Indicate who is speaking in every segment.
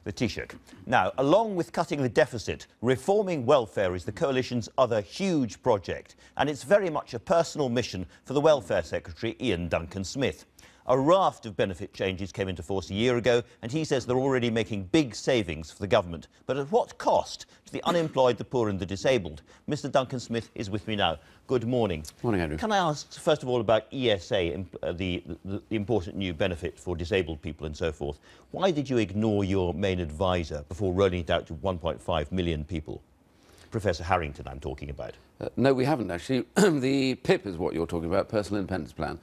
Speaker 1: The Taoiseach. Now, along with cutting the deficit, reforming welfare is the Coalition's other huge project, and it's very much a personal mission for the Welfare Secretary, Iain Duncan Smith. A raft of benefit changes came into force a year ago, and he says they're already making big savings for the government. But at what cost to the unemployed, the poor and the disabled? Mr Duncan Smith is with me now. Good morning.
Speaker 2: Morning, Andrew.
Speaker 1: Can I ask, first of all, about ESA, the important new benefit for disabled people and so forth? Why did you ignore your main advisor before rolling it out to 1.5 million people? Professor Harrington, I'm talking about.
Speaker 2: No, we haven't, actually. The PIP is what you're talking about, Personal Independence Plan.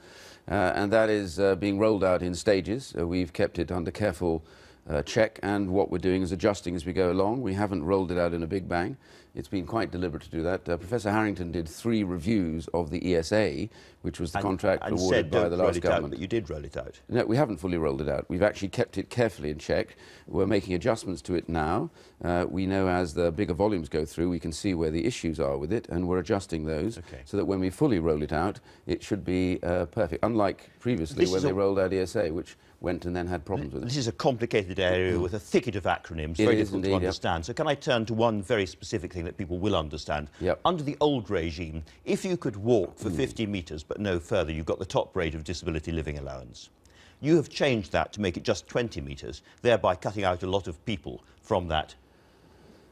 Speaker 2: And that is being rolled out in stages. We've kept it under careful check, and what we're doing is adjusting as we go along. We haven't rolled it out in a big bang. It's been quite deliberate to do that. Professor Harrington did 3 reviews of the ESA, which was the contract awarded by the last government.
Speaker 1: But you did roll it out.
Speaker 2: No, we haven't fully rolled it out. We've actually kept it carefully in check. We're making adjustments to it now. We know as the bigger volumes go through, we can see where the issues are with it, and we're adjusting those so that when we fully roll it out, it should be perfect. Unlike previously when they rolled out ESA, which went and then had problems with it.
Speaker 1: This is a complicated area with a thicket of acronyms, very difficult to understand. So can I turn to one very specific thing that people will understand? Under the old regime, if you could walk for 50 metres but no further, you've got the top rate of disability living allowance. You have changed that to make it just 20 metres, thereby cutting out a lot of people from that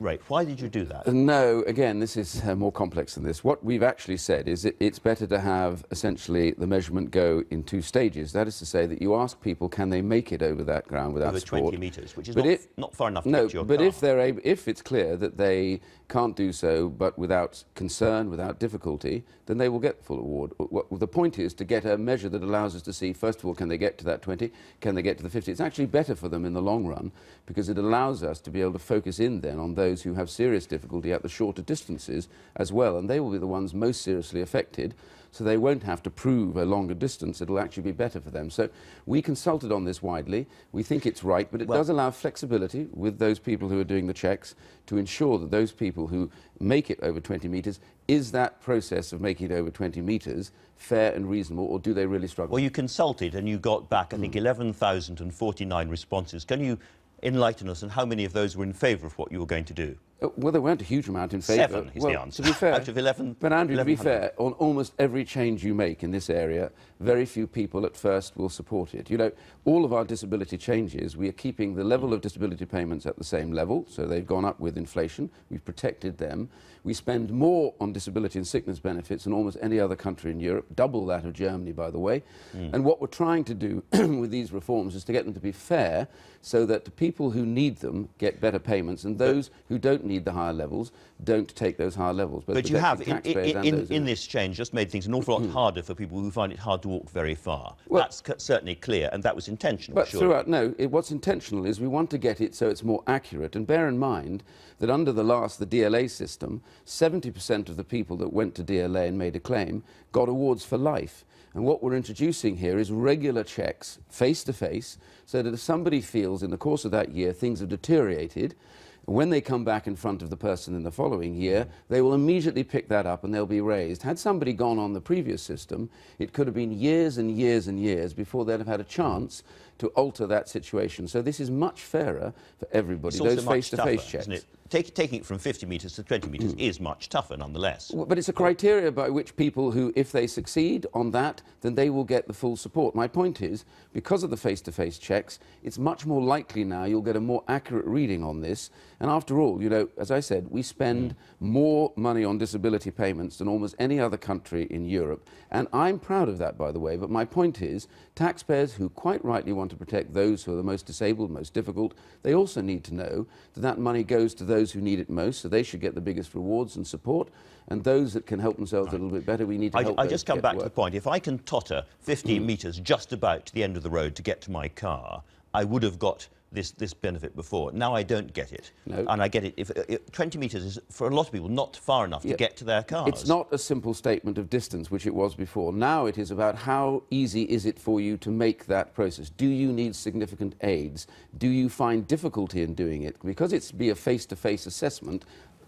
Speaker 1: rate. Why did you do that?
Speaker 2: No, again, this is more complex than this. What we've actually said is it's better to have essentially the measurement go in 2 stages. That is to say that you ask people, can they make it over that ground without support?
Speaker 1: Over 20 metres, which is not far enough to get to your
Speaker 2: car.
Speaker 1: But
Speaker 2: if it's clear that they can't do so, but without concern, without difficulty, then they will get the full award. The point is to get a measure that allows us to see, first of all, can they get to that 20? Can they get to the 50? It's actually better for them in the long run, because it allows us to be able to focus in then on those who have serious difficulty at the shorter distances as well, and they will be the ones most seriously affected, so they won't have to prove a longer distance. It'll actually be better for them. So we consulted on this widely. We think it's right, but it does allow flexibility with those people who are doing the checks to ensure that those people who make it over 20 metres, is that process of making it over 20 metres fair and reasonable, or do they really struggle? Well,
Speaker 1: you consulted and you got back, I think, 11,049 responses. Can you enlighten us on how many of those were in favour of what you were going to do?
Speaker 2: Well, there weren't a huge amount in favour.
Speaker 1: 7 is the answer.
Speaker 2: To be fair,
Speaker 1: out of 11.
Speaker 2: But Andrew, to be fair, on almost every change you make in this area, very few people at first will support it. You know, all of our disability changes, we are keeping the level of disability payments at the same level, so they've gone up with inflation. We've protected them. We spend more on disability and sickness benefits than almost any other country in Europe, double that of Germany, by the way. And what we're trying to do with these reforms is to get them to be fair, so that the people who need them get better payments, and those who don't need the higher levels don't take those higher levels.
Speaker 1: But you have, in this change, just made things an awful lot harder for people who find it hard to walk very far. Well, that's certainly clear, and that was intentional.
Speaker 2: But throughout, no, what's intentional is we want to get it so it's more accurate. And bear in mind that under the DLA system, 70% of the people that went to DLA and made a claim got awards for life. And what we're introducing here is regular checks, face-to-face, so that if somebody feels in the course of that year things have deteriorated, when they come back in front of the person in the following year, they will immediately pick that up and they'll be raised. Had somebody gone on the previous system, it could have been years and years and years before they'd have had a chance to alter that situation. So this is much fairer for everybody, those face-to-face checks.
Speaker 1: Isn't it? Taking it from 50 metres to 20 metres is much tougher, nonetheless.
Speaker 2: Well, but it's a criteria by which people who, if they succeed on that, then they will get the full support. My point is, because of the face-to-face checks, it's much more likely now you'll get a more accurate reading on this. And after all, you know, as I said, we spend more money on disability payments than almost any other country in Europe. And I'm proud of that, by the way. But my point is, taxpayers who quite rightly want to protect those who are the most disabled, most difficult, they also need to know that that money goes to those who need it most, so they should get the biggest rewards and support, and those that can help themselves a little bit better, we need to help them.
Speaker 1: I just come back to the point. If I can totter 15 metres just about to the end of the road to get to my car, I would have got this benefit before. Now I don't get it. No. And I get it. If 20 metres is, for a lot of people, not far enough to get to their cars.
Speaker 2: It's not a simple statement of distance, which it was before. Now it is about how easy is it for you to make that process. Do you need significant aids? Do you find difficulty in doing it? Because it's a face-to-face assessment,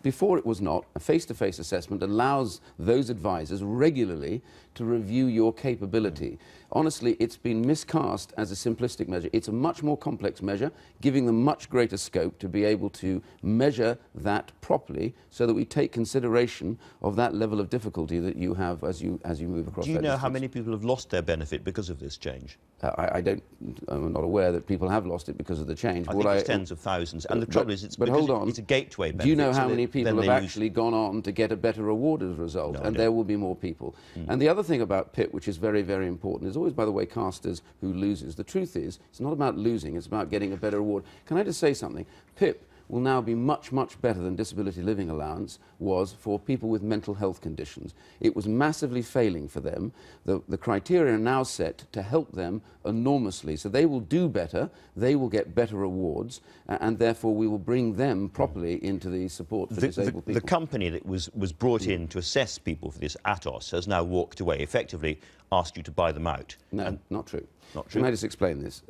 Speaker 2: Before it was not. A face-to-face assessment allows those advisors regularly to review your capability. Honestly, it's been miscast as a simplistic measure. It's a much more complex measure, giving them much greater scope to be able to measure that properly so that we take consideration of that level of difficulty that you have as you move across that distance.
Speaker 1: Do you know how many people have lost their benefit because of this change?
Speaker 2: I'm not aware that people have lost it because of the change.
Speaker 1: I think it's tens of thousands. And the trouble is, it's a gateway benefit.
Speaker 2: Do you know how many people have actually gone on to get a better reward as a result?
Speaker 1: No,
Speaker 2: and there will be more people. And the other thing about PIP, which is very, very important, is always, by the way, cast as who loses. The truth is, it's not about losing, it's about getting a better reward. Can I just say something? PIP will now be much, much better than disability living allowance was for people with mental health conditions. It was massively failing for them. The criteria are now set to help them enormously. So they will do better, they will get better rewards, and therefore we will bring them properly into the support for disabled people.
Speaker 1: The company that was brought in to assess people for this, Atos, has now walked away, effectively asked you to buy them out.
Speaker 2: No, not true.
Speaker 1: Not true.
Speaker 2: Can I just explain this?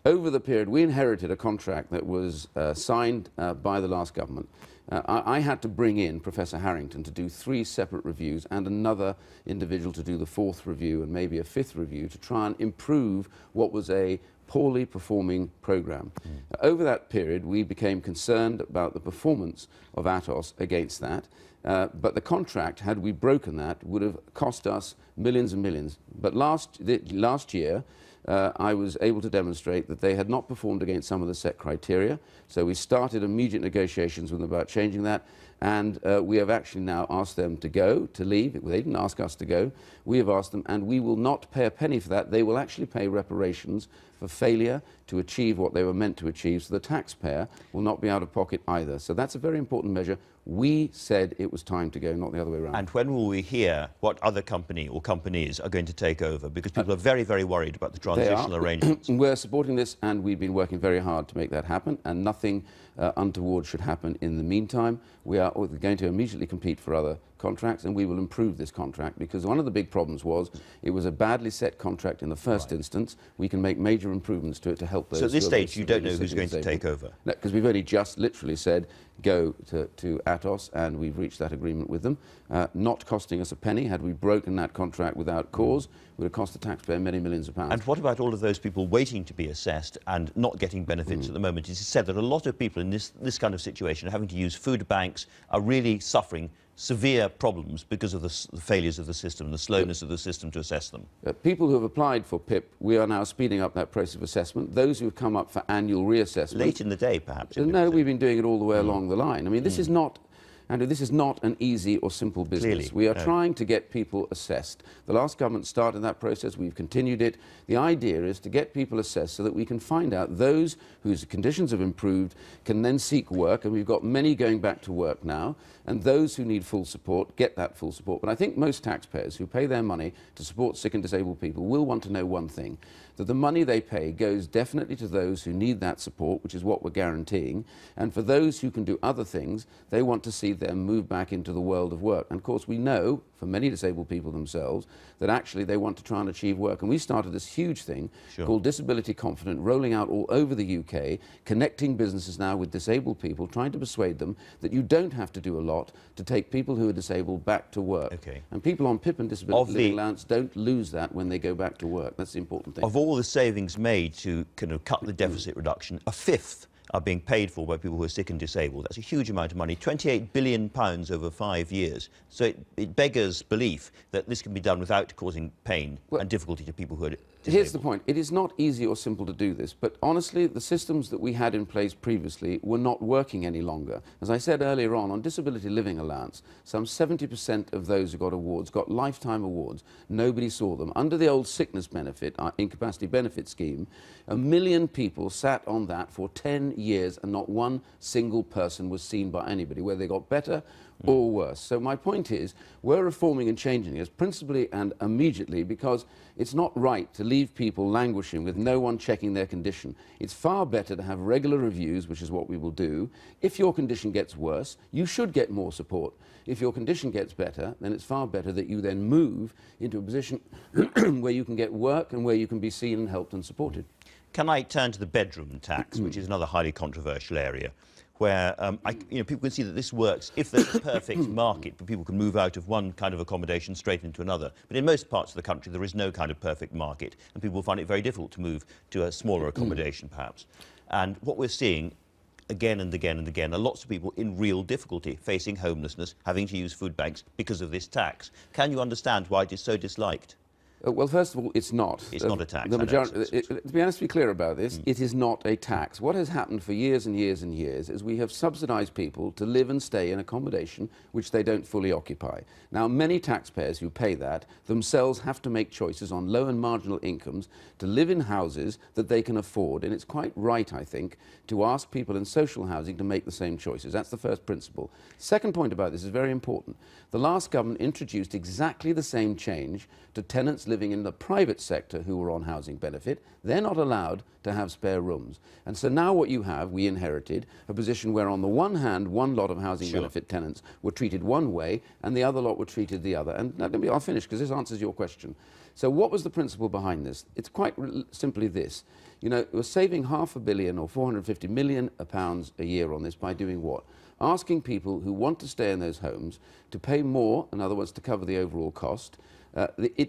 Speaker 2: Over the period, we inherited a contract that was signed by the last government. I had to bring in Professor Harrington to do 3 separate reviews and another individual to do the 4th review and maybe a 5th review to try and improve what was a poorly performing programme. Over that period, we became concerned about the performance of Atos against that. But the contract, had we broken that, would have cost us millions and millions. But last year, I was able to demonstrate that they had not performed against some of the set criteria. So we started immediate negotiations with them about changing that. And we have actually now asked them to leave. They didn't ask us to go. We have asked them, and we will not pay a penny for that. They will actually pay reparations for failure to achieve what they were meant to achieve. So the taxpayer will not be out of pocket either. So that's a very important measure. We said it was time to go, not the other way around.
Speaker 1: And when will we hear what other company or companies are going to take over? Because people are very, very worried about the transitional arrangements.
Speaker 2: We're supporting this, and we've been working very hard to make that happen, and nothing untoward should happen in the meantime. We are going to immediately compete for other contracts, and we will improve this contract, because one of the big problems was it was a badly set contract in the first instance. We can make major improvements to it to help those.
Speaker 1: So at this stage, you don't know who's going to take over?
Speaker 2: No, because we've only just literally said go to Atos, and we've reached that agreement with them, not costing us a penny. Had we broken that contract without cause, it would have cost the taxpayer many millions of pounds.
Speaker 1: And what about all of those people waiting to be assessed and not getting benefits at the moment? It's said that a lot of people in this kind of situation are having to use food banks, are really suffering severe problems because of the failures of the system, the slowness of the system to assess them.
Speaker 2: People who have applied for PIP, we are now speeding up that process of assessment. Those who have come up for annual reassessment...
Speaker 1: Late in the day, perhaps?
Speaker 2: No, we've been doing it all the way along the line. I mean, this is not... Andrew, this is not an easy or simple business.
Speaker 1: Clearly,
Speaker 2: we are trying to get people assessed. The last government started that process. We've continued it. The idea is to get people assessed so that we can find out those whose conditions have improved can then seek work, and we've got many going back to work now, and those who need full support get that full support. But I think most taxpayers who pay their money to support sick and disabled people will want to know one thing, that the money they pay goes definitely to those who need that support, which is what we're guaranteeing, and for those who can do other things, they want to see them move back into the world of work. And of course we know, for many disabled people themselves, that actually they want to try and achieve work. And we started this huge thing called Disability Confident, rolling out all over the UK, connecting businesses now with disabled people, trying to persuade them that you don't have to do a lot to take people who are disabled back to work. And people on PIP and disability living allowance don't lose that when they go back to work. That's the important thing.
Speaker 1: Of all the savings made to kind of cut the deficit reduction, a fifth are being paid for by people who are sick and disabled. That's a huge amount of money, £28 billion over 5 years. So it beggars belief that this can be done without causing pain and difficulty to people who are disabled.
Speaker 2: Here's the point. It is not easy or simple to do this, but honestly, the systems that we had in place previously were not working any longer. As I said earlier on disability living allowance, some 70% of those who got awards got lifetime awards. Nobody saw them. Under the old sickness benefit, our incapacity benefit scheme, 1 million people sat on that for 10 years and not one single person was seen by anybody, whether they got better or worse. So my point is, we're reforming and changing this principally and immediately because it's not right to leave people languishing with no one checking their condition. It's far better to have regular reviews, which is what we will do. If your condition gets worse, you should get more support. If your condition gets better, then it's far better that you then move into a position where you can get work and where you can be seen and helped and supported.
Speaker 1: Can I turn to the bedroom tax, which is another highly controversial area? where people can see that this works if there's a perfect market, but people can move out of one kind of accommodation straight into another. But in most parts of the country, there is no kind of perfect market, and people find it very difficult to move to a smaller accommodation, perhaps. And what we're seeing again and again and again are lots of people in real difficulty, facing homelessness, having to use food banks because of this tax. Can you understand why it is so disliked?
Speaker 2: Well, first of all, it's not.
Speaker 1: It's not a tax.
Speaker 2: To be honest, to be clear about this, it is not a tax. What has happened for years and years and years is we have subsidised people to live and stay in accommodation which they don't fully occupy. Now, many taxpayers who pay that themselves have to make choices on low and marginal incomes to live in houses that they can afford. And it's quite right, I think, to ask people in social housing to make the same choices. That's the first principle. Second point about this is very important. The last government introduced exactly the same change to tenants living in the private sector who were on housing benefit. They're not allowed to have spare rooms. And so now what you have, we inherited a position where on the one hand, one lot of housing benefit tenants were treated one way and the other lot were treated the other. And I'll finish because this answers your question. So what was the principle behind this? It's quite simply this. You know, we're saving £500 million or £450 million a year on this by doing what? Asking people who want to stay in those homes to pay more, in other words, to cover the overall cost.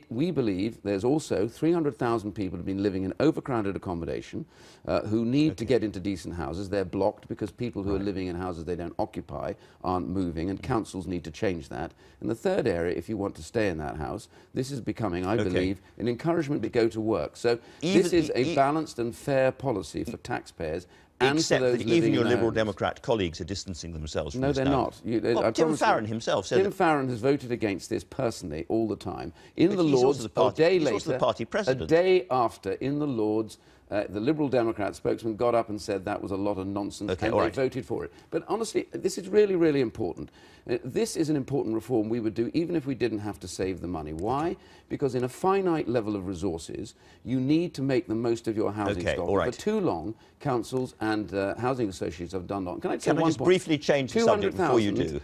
Speaker 2: We believe there's also 300,000 people who've been living in overcrowded accommodation who need to get into decent houses. They're blocked because people who are living in houses they don't occupy aren't moving, and councils need to change that. And the third area, if you want to stay in that house, this is becoming, I believe, an encouragement to go to work. So this is a balanced and fair policy for taxpayers.
Speaker 1: Except that even your Liberal Democrat colleagues are distancing themselves from this now.
Speaker 2: No, they're not.
Speaker 1: Tim Farron himself said
Speaker 2: Tim Farron has voted against this personally all the time. In the
Speaker 1: Lords,
Speaker 2: a day later,
Speaker 1: also the party president.
Speaker 2: A day after, in the Lords, the Liberal Democrat spokesman got up and said that was a lot of nonsense, and they voted for it. But honestly, this is really, really important. This is an important reform we would do even if we didn't have to save the money. Why? Because in a finite level of resources, you need to make the most of your housing stock. For too long, councils and housing associations have done that. Can I
Speaker 1: just briefly change the subject before you do?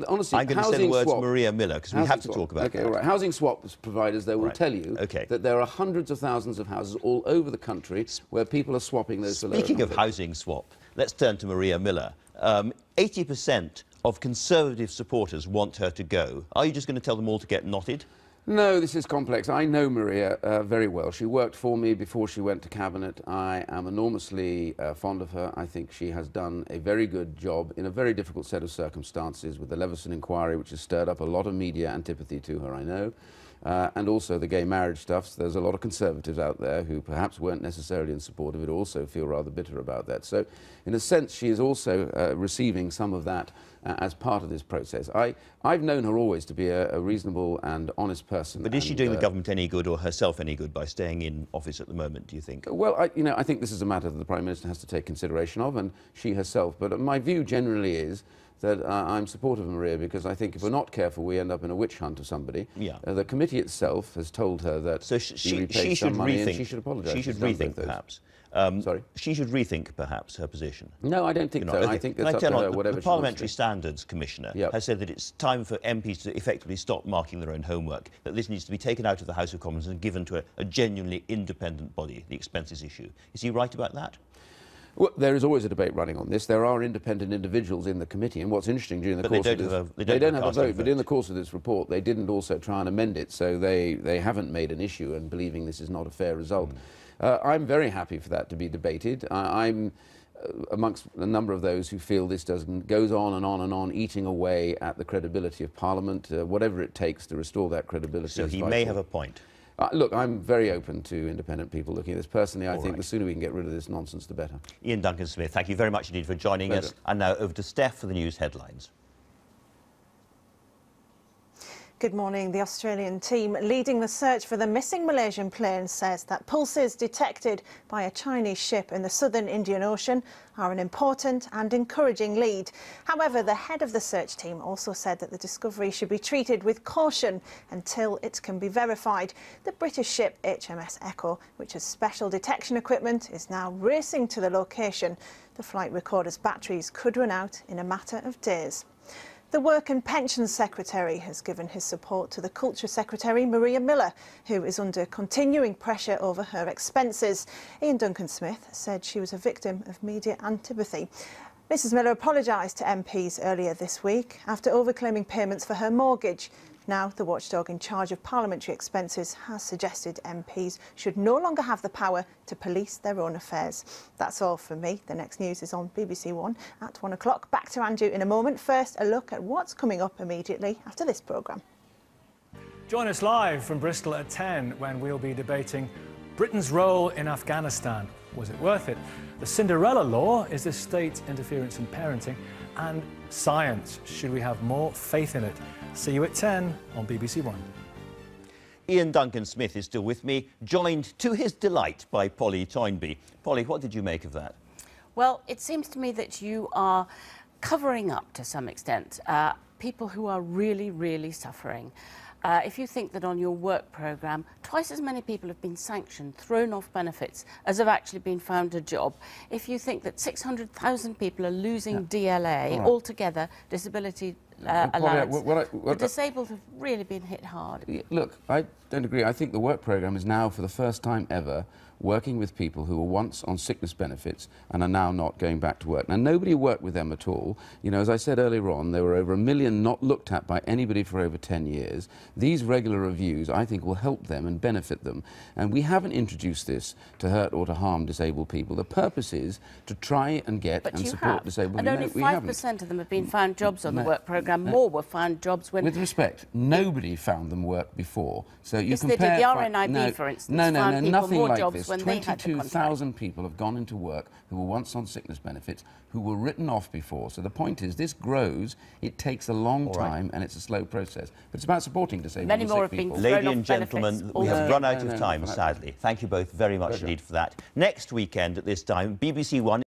Speaker 2: Honestly,
Speaker 1: I'm going to say the words Maria Miller, because we have to talk about that.
Speaker 2: All right. Housing swap providers, they will tell you that there are hundreds of thousands of houses all over the country where people are swapping those for lower.
Speaker 1: Speaking of housing swap, let's turn to Maria Miller. 80% of Conservative supporters want her to go. Are you just going to tell them all to get knotted?
Speaker 2: No, this is complex. I know Maria very well. She worked for me before she went to Cabinet. I am enormously fond of her. I think she has done a very good job in a very difficult set of circumstances with the Leveson inquiry, which has stirred up a lot of media antipathy to her, I know. And also the gay marriage stuff. So there's a lot of Conservatives out there who perhaps weren't necessarily in support of it, also feel rather bitter about that. So in a sense, she is also receiving some of that as part of this process. I've known her always to be a reasonable and honest person.
Speaker 1: But is she doing the government any good or herself any good by staying in office at the moment, do you think?
Speaker 2: Well, I think this is a matter that the Prime Minister has to take consideration of, and she herself. But my view generally is that I'm supportive of Maria, because I think if we're not careful, we end up in a witch hunt of somebody. Yeah. The committee itself has told her that she repaid some money and she should apologise.
Speaker 1: She should rethink, perhaps.
Speaker 2: Sorry?
Speaker 1: She should rethink, perhaps, her position.
Speaker 2: No, I don't think so. I think that's up to her, whatever
Speaker 1: the Parliamentary Standards Commissioner has said that it's time for MPs to effectively stop marking their own homework, that this needs to be taken out of the House of Commons and given to a genuinely independent body, the expenses issue. Is he right about that?
Speaker 2: Well, there is always a debate running on this. There are independent individuals in the committee, and what's interesting during the course of this... They don't have a vote, but in the course of this report, they didn't also try and amend it, so they haven't made an issue and believing this is not a fair result. I'm very happy for that to be debated. I'm amongst a number of those who feel this goes on and on and on, eating away at the credibility of Parliament, whatever it takes to restore that credibility.
Speaker 1: So he may have a point.
Speaker 2: Look, I'm very open to independent people looking at this. Personally, I think the sooner we can get rid of this nonsense, the better.
Speaker 1: Iain Duncan Smith, thank you very much indeed for joining us. And now over to Steph for the news headlines.
Speaker 3: Good morning. The Australian team leading the search for the missing Malaysian plane says that pulses detected by a Chinese ship in the southern Indian Ocean are an important and encouraging lead. However, the head of the search team also said that the discovery should be treated with caution until it can be verified. The British ship HMS Echo, which has special detection equipment, is now racing to the location. The flight recorder's batteries could run out in a matter of days. The Work and Pensions Secretary has given his support to the Culture Secretary, Maria Miller, who is under continuing pressure over her expenses. Iain Duncan Smith said she was a victim of media antipathy. Mrs Miller apologised to MPs earlier this week after overclaiming payments for her mortgage. Now, the watchdog in charge of parliamentary expenses has suggested MPs should no longer have the power to police their own affairs. That's all from me. The next news is on BBC One at 1 o'clock. Back to Andrew in a moment. First, a look at what's coming up immediately after this programme.
Speaker 4: Join us live from Bristol at 10 when we'll be debating Britain's role in Afghanistan. Was it worth it? The Cinderella law, is this state interference in parenting? And science, should we have more faith in it? See you at 10 on BBC One.
Speaker 1: Iain Duncan Smith is still with me, joined to his delight by Polly Toynbee. Polly, what did you make of that?
Speaker 5: Well, it seems to me that you are covering up to some extent people who are really, really suffering. If you think that on your work programme, twice as many people have been sanctioned, thrown off benefits, as have actually been found a job, if you think that 600,000 people are losing DLA altogether, disability allowance, the disabled have really been hit hard.
Speaker 2: Look, I don't agree. I think the work programme is now, for the first time ever, working with people who were once on sickness benefits and are now not going back to work. Now, nobody worked with them at all. You know, as I said earlier on, there were over 1 million not looked at by anybody for over 10 years. These regular reviews, I think, will help them and benefit them. And we haven't introduced this to hurt or to harm disabled people. The purpose is to try and get and support disabled people.
Speaker 5: And only 5% of them have been found jobs on the work programme. More were found jobs when...
Speaker 2: With respect, nobody found them work before. So you
Speaker 5: yes,
Speaker 2: compare...
Speaker 5: they did. The RNIB, for instance, found people
Speaker 2: nothing
Speaker 5: more
Speaker 2: like
Speaker 5: jobs
Speaker 2: this.
Speaker 5: when they had the
Speaker 2: 22,000 people have gone into work who were once on sickness benefits, who were written off before. So the point is, this grows, it takes a long time, and it's a slow process. But it's about supporting disabled
Speaker 5: Many
Speaker 2: and
Speaker 5: more
Speaker 2: sick
Speaker 5: have been
Speaker 2: people.
Speaker 1: Ladies and gentlemen, we have run out of time,
Speaker 2: no,
Speaker 1: sadly. Thank you both very much indeed for that. Next weekend at this time, BBC One